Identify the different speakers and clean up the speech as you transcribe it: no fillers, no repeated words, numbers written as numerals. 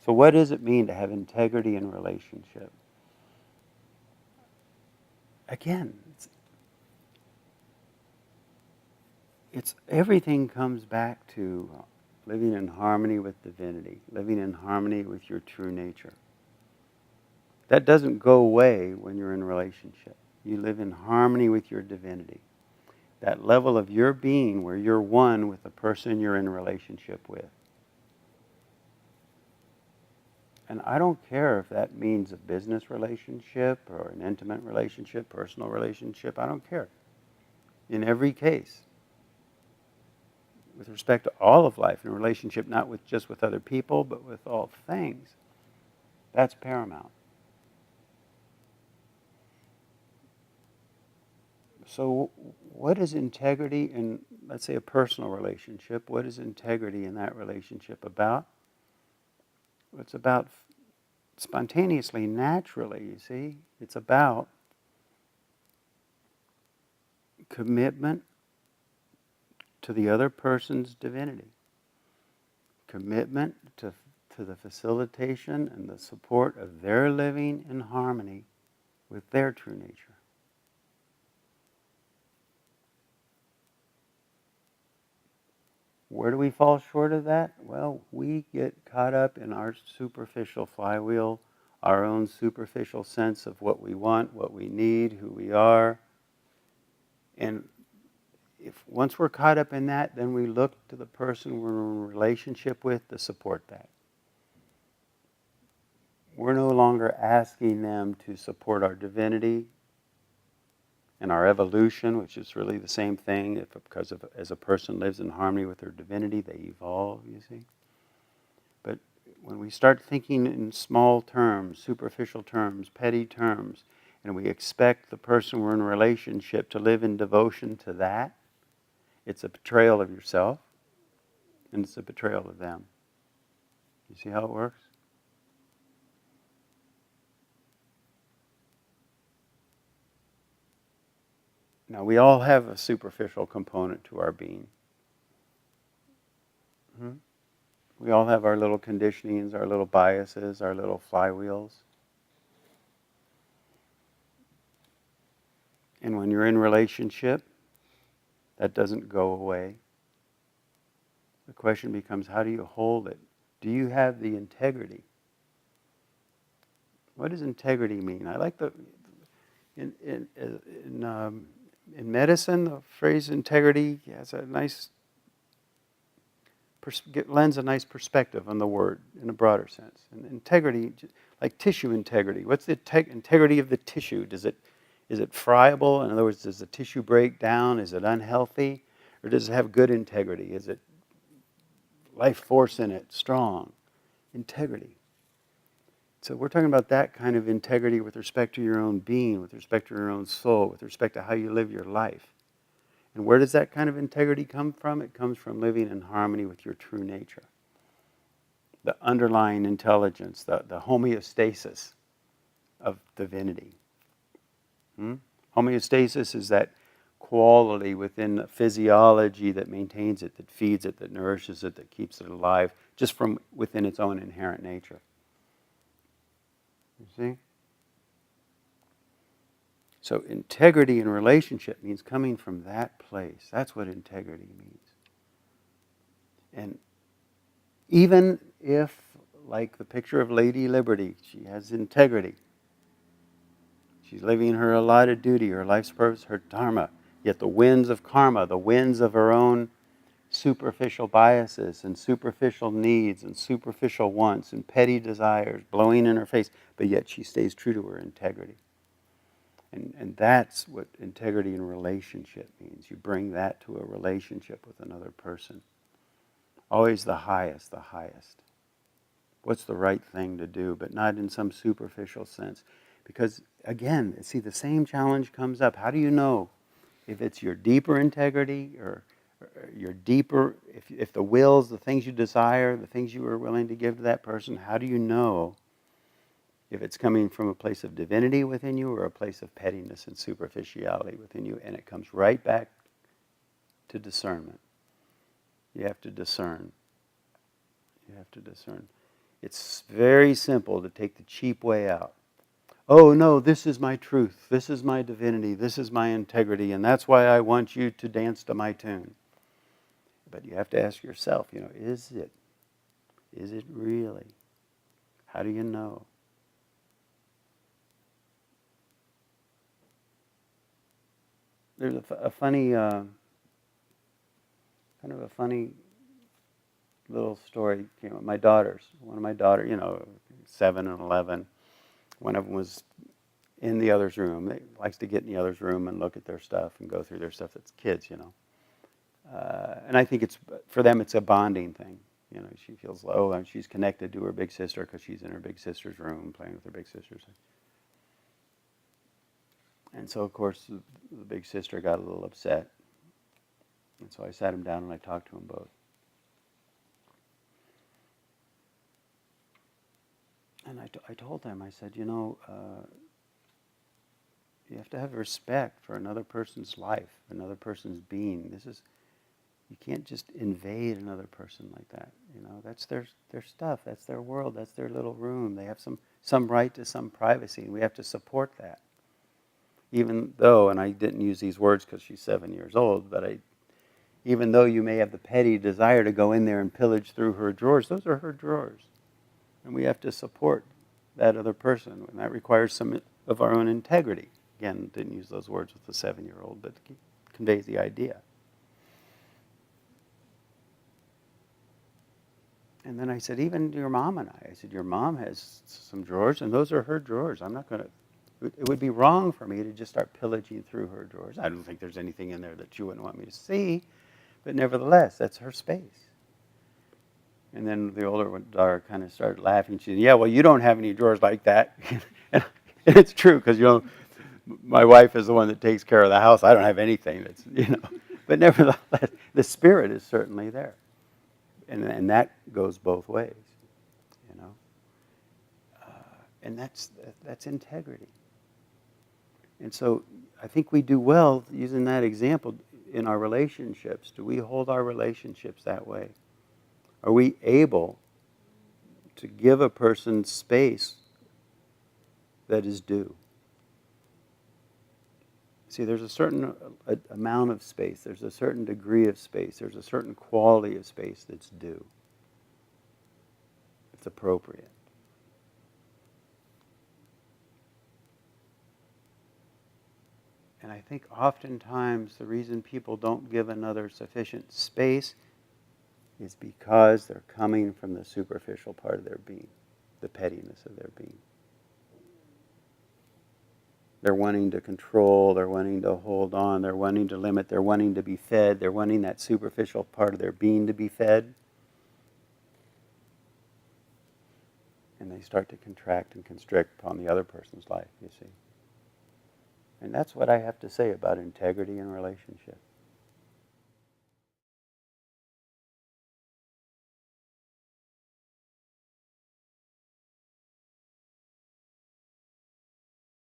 Speaker 1: So what does it mean to have integrity in relationship? Again, it's everything comes back to living in harmony with divinity, living in harmony with your true nature. That doesn't go away when you're in a relationship. You live in harmony with your divinity. That level of your being where you're one with the person you're in a relationship with. And I don't care if that means a business relationship or an intimate relationship, personal relationship. I don't care. In every case, with respect to all of life, in a relationship not with just with other people, but with all things, that's paramount. So what is integrity in, let's say, a personal relationship? What is integrity in that relationship about? It's about spontaneously, naturally, you see. It's about commitment to the other person's divinity. Commitment to the facilitation and the support of their living in harmony with their true nature. Where do we fall short of that? Well, we get caught up in our superficial flywheel, our own superficial sense of what we want, what we need, who we are. And if once we're caught up in that, then we look to the person we're in a relationship with to support that. We're no longer asking them to support our divinity and our evolution, which is really the same thing. As a person lives in harmony with their divinity, they evolve, you see. But when we start thinking in small terms, superficial terms, petty terms, and we expect the person we're in a relationship to live in devotion to that, it's a betrayal of yourself, and it's a betrayal of them. You see how it works? Now, we all have a superficial component to our being. Mm-hmm. We all have our little conditionings, our little biases, our little flywheels. And when you're in relationship, that doesn't go away. The question becomes, how do you hold it? Do you have the integrity? What does integrity mean? I like in medicine, the phrase integrity has a nice lends a nice perspective on the word in a broader sense. And integrity, like tissue integrity. What's the integrity of the tissue? Is it friable? In other words, does the tissue break down? Is it unhealthy? Or does it have good integrity? Is it life force in it, strong? Integrity. So we're talking about that kind of integrity with respect to your own being, with respect to your own soul, with respect to how you live your life. And where does that kind of integrity come from? It comes from living in harmony with your true nature. The underlying intelligence, the homeostasis of divinity. Homeostasis is that quality within the physiology that maintains it, that feeds it, that nourishes it, that keeps it alive, just from within its own inherent nature. You see? So integrity in relationship means coming from that place. That's what integrity means. And even if, like the picture of Lady Liberty, she has integrity. She's living her allotted duty, her life's purpose, her dharma. Yet the winds of karma, the winds of her own superficial biases and superficial needs and superficial wants and petty desires blowing in her face, but yet she stays true to her integrity. And that's what integrity in relationship means. You bring that to a relationship with another person. Always the highest, the highest. What's the right thing to do, but not in some superficial sense. Because, again, see, the same challenge comes up. How do you know if it's your deeper integrity or your deeper, if the wills, the things you desire, the things you are willing to give to that person, how do you know if it's coming from a place of divinity within you or a place of pettiness and superficiality within you? And it comes right back to discernment. You have to discern. You have to discern. It's very simple to take the cheap way out. Oh no, this is my truth, this is my divinity, this is my integrity, and that's why I want you to dance to my tune. But you have to ask yourself, is it? Is it really? How do you know? There's a funny, kind of a funny little story came with my daughters. One of my daughters, 7 and 11, one of them was in the other's room. They likes to get in the other's room and look at their stuff and go through their stuff. That's kids. And I think for them it's a bonding thing. She feels low and she's connected to her big sister because she's in her big sister's room playing with her big sisters. And so, of course, the big sister got a little upset. And so I sat them down and I talked to them both. And I told them, I said, you have to have respect for another person's life, another person's being. You can't just invade another person like that. That's their stuff. That's their world. That's their little room. They have some right to some privacy, and we have to support that. Even though, and I didn't use these words because she's 7 years old, but even though you may have the petty desire to go in there and pillage through her drawers, those are her drawers. And we have to support that other person, and that requires some of our own integrity. Again, didn't use those words with the 7-year-old, but it conveys the idea. And then I said, even your mom and I said, your mom has some drawers, and those are her drawers. I'm not going to, it would be wrong for me to just start pillaging through her drawers. I don't think there's anything in there that you wouldn't want me to see, but nevertheless, that's her space. And then the older daughter kind of started laughing. She said, yeah, well, you don't have any drawers like that. And it's true, because, my wife is the one that takes care of the house. I don't have anything that's, But nevertheless, the spirit is certainly there. And that goes both ways, and that's integrity. And so I think we do well using that example in our relationships. Do we hold our relationships that way? Are we able to give a person space that is due? See, there's a certain amount of space. There's a certain degree of space. There's a certain quality of space that's due. It's appropriate. And I think oftentimes the reason people don't give another sufficient space is because they're coming from the superficial part of their being, the pettiness of their being. They're wanting to control, they're wanting to hold on, they're wanting to limit, they're wanting to be fed, they're wanting that superficial part of their being to be fed. And they start to contract and constrict upon the other person's life, you see. And that's what I have to say about integrity in relationship.